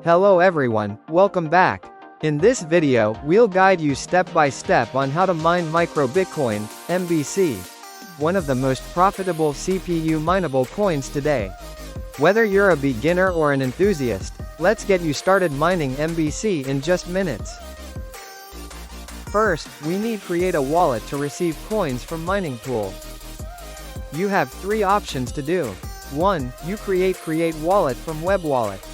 Hello everyone, welcome back. In this video, we'll guide you step by step on how to mine MicroBitcoin, MBC. One of the most profitable CPU mineable coins today. Whether you're a beginner or an enthusiast, let's get you started mining MBC in just minutes. First, we need to create a wallet to receive coins from mining pool. You have three options to do. 1. You create wallet from web wallet.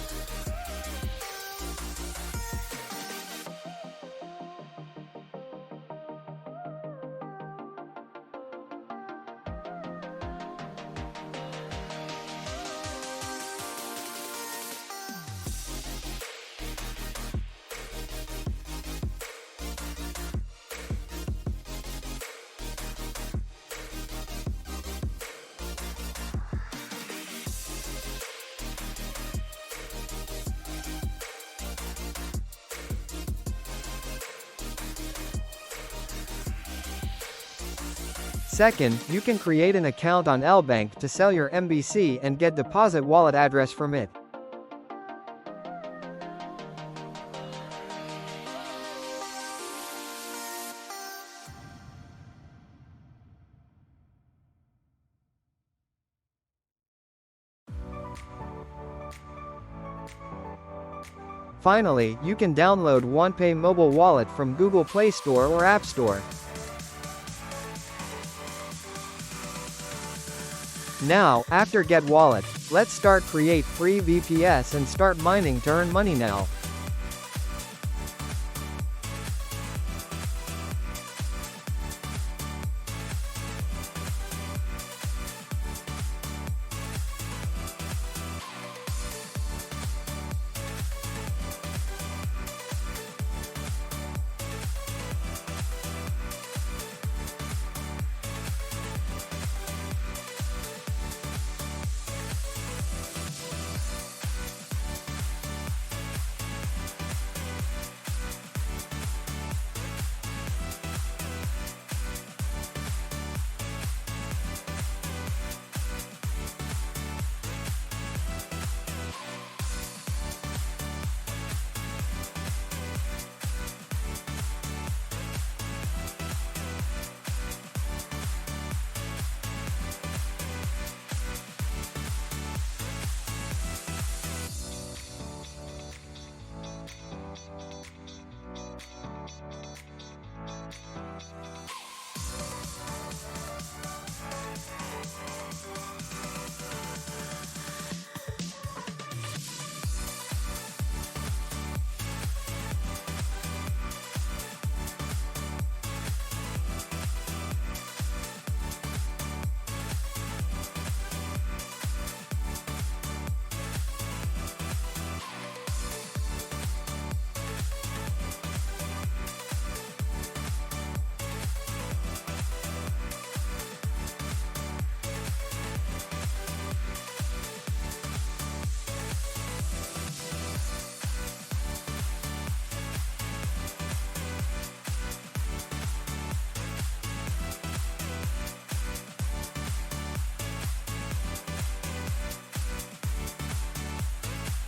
Second, you can create an account on LBank to sell your MBC and get deposit wallet address from it. Finally, you can download OnePay mobile wallet from Google Play Store or App Store. Now, after get wallet, let's start create free VPS and start mining to earn money now.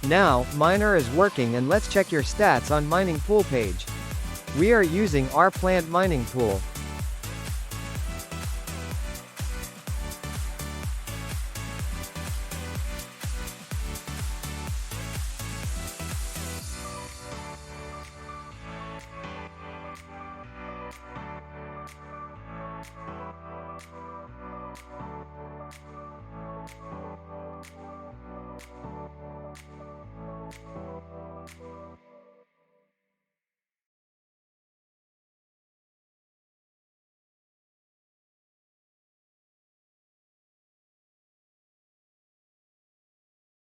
Now, miner is working and let's check your stats on mining pool page. We are using our plant mining pool.